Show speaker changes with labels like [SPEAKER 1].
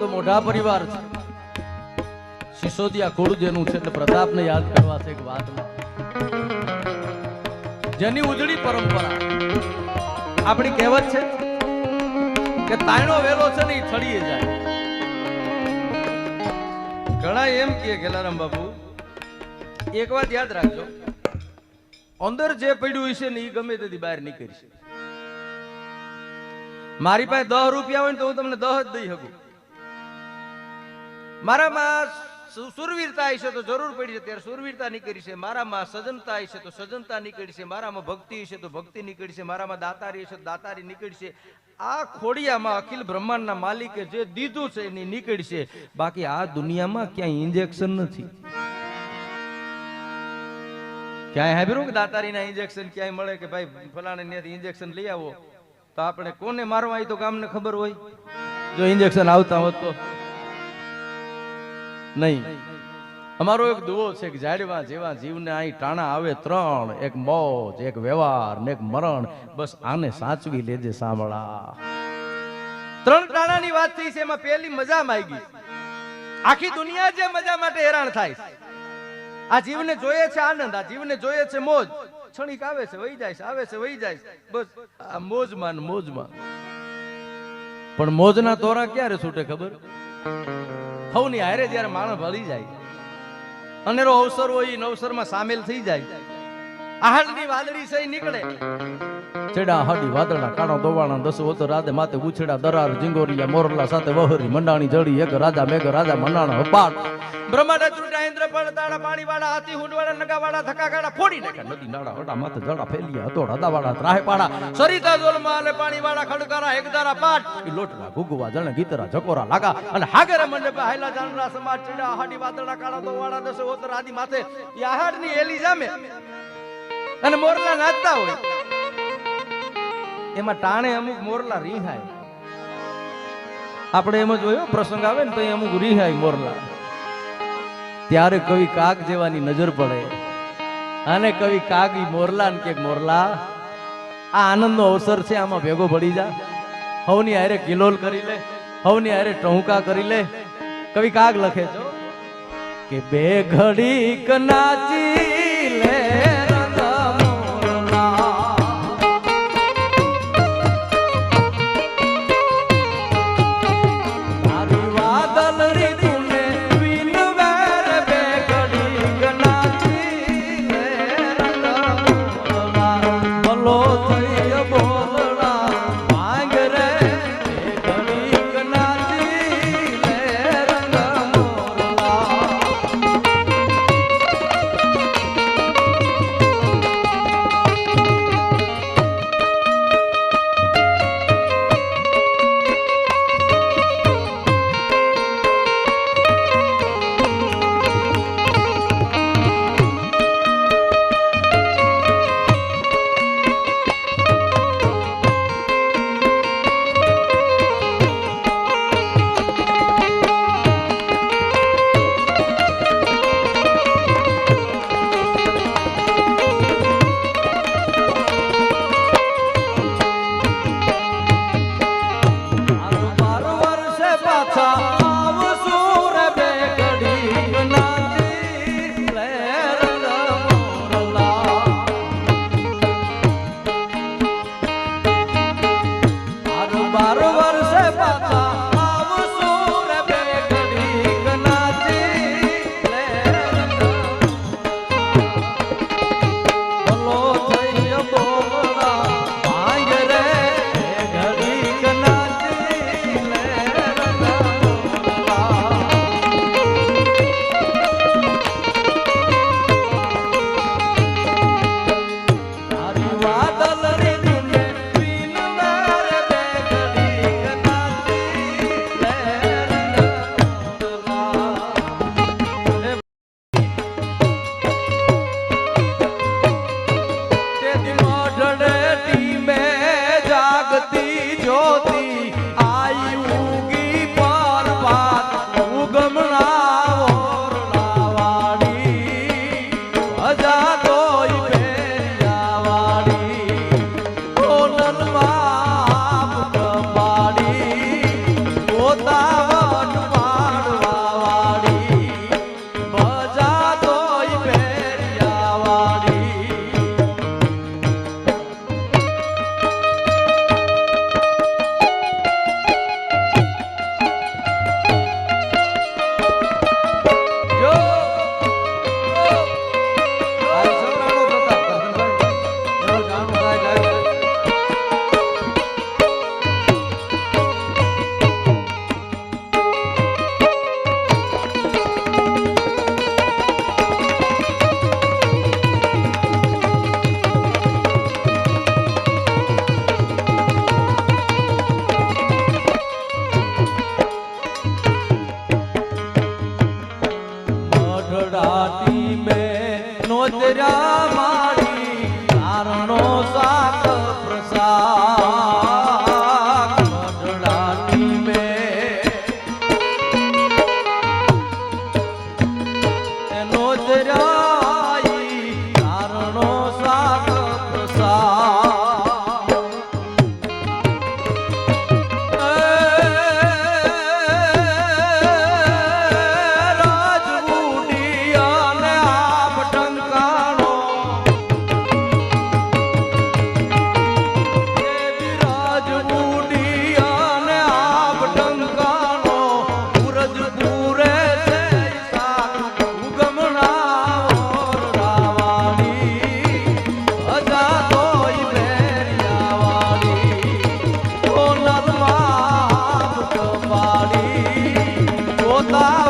[SPEAKER 1] તો મોઢા પરિવાર છે, સિસોદિયા કુળ જેનું છે એટલે પ્રતાપને યાદ કરવા છે એક વાતમાં, જેની ઉજળી પરંપરા. આપણી કહેવત છે કે તાયણો વેલો છે ને એ થળીએ જાય. ઘણા એમ કહે ગેલારામ બાપુ, એક વાત યાદ રાખજો, અંદર જે પડ્યું હશે ને એ ગમે તેથી બહાર નીકળશે. મારી પાસે 10 રૂપિયા હોય ને તો હું તમને 10 જ દઈ શકું. મારામાં સુરવીરતા હશે તો જરૂર પડી છે ત્યારે સુરવીરતા નીકળી છે, મારામાં સજનતા હશે તો સજનતા નીકળી છે, મારામાં ભક્તિ હશે તો ભક્તિ નીકળી છે, મારામાં દાતારી હશે તો દાતારી નીકળી છે. આ ખોડિયામાં અખિલ બ્રહ્માંડના માલિકે જે દીધું છે એની નીકળી છે. બાકી આ દુનિયામાં ક્યાંય ઇન્જેક્શન નથી. ક્યાંય સાંભળ્યું કે દાતારીના ઇન્જેક્શન ક્યાંય મળે કે ભાઈ ફલાણે ત્યાંથી ઇન્જેક્શન લઈ આવો? તો આપણે કોને મારવા આવી તો ગામને ખબર હોય? જો ઇન્જેક્શન આવતા હોત તો નહીં. અમારો એક દુવો છે કે જાડવા જેવા જીવને અહીં ટાણા આવે 3, એક મોજ, એક વ્યવહાર ને એક મરણ, બસ આને સાચવી લેજે સાંભળા. 3 ટાણાની વાત થઈ છે, એમાં પહેલી મજા આવી ગઈ. આખી દુનિયા જે મજા માટે હેરાન થાય છે, આ જીવને જોઈએ છે આનંદ, આ જીવને જોઈએ છે મોજ. ક્ષણિક આવે છે વહી જાય છે, આવે છે વહી જાય છે, બસ આ મોજમાં મોજમાં. પણ મોજના તોરા ક્યારે છૂટે ખબર? હવની હારે જયારે માણસ ભળી જાય, અનેરો અવસર હોય, નવસરમાં સામેલ થઈ જાય, આહાડની વાદળી સહી નીકળે. છેડા હાડી વાદળના કાણો દોવાણા 10 હોતો રાધે માથે ઉછેડા દરાર જીંગોરિયા મોરલા સાથે વહરી મંડાણી જડી એક રાજા મેઘ રાજા મનાણા હપાટ બ્રહ્માંડ ત્રુટા ઇન્દ્ર પણ તાળા પાણી વાળા હાથી હુંડવાળા નગાવાળા થકાગાડા ફોડી નાખ્યા. નદી નાળા હડા માથે જડા ફેલિયા હતો રાદાવાળા ત્રાહે પાડા સરિતા જોલમાં અને પાણી વાળા ખડકારા એકદારા પાટ ઈ લોટરા ગુગવા જણે ગીતરા જકોરા લાગા અને હાગરે મંડે પે હાયલા જાનરા સમાજ ચડા હાડી વાદળના કાળા દોવાળા 10 હોતો રાધી માથે ઈ આહાડની એલી જામે અને મોરલા નાચતા હોય. એમાં ટાણે અમુક મોરલા રીહાય. આપણે એમ જ હોય પ્રસંગ આવે ને તો અમુક રીહાય મોરલા. ત્યારે કવિ કાગ જેવાની નજર પડે અને કવિ કાગ ઈ મોરલા ને કે મોરલા આ આનંદનો અવસર છે, આમાં ભેગો પડી જા, હવની હારે કિલોલ કરી લે, હવની હારે ટહુકા કરી લે. કવિ કાગ લખે છો કે બે ઘડી કનાચી લે પોતાવાનું વાળી પોતા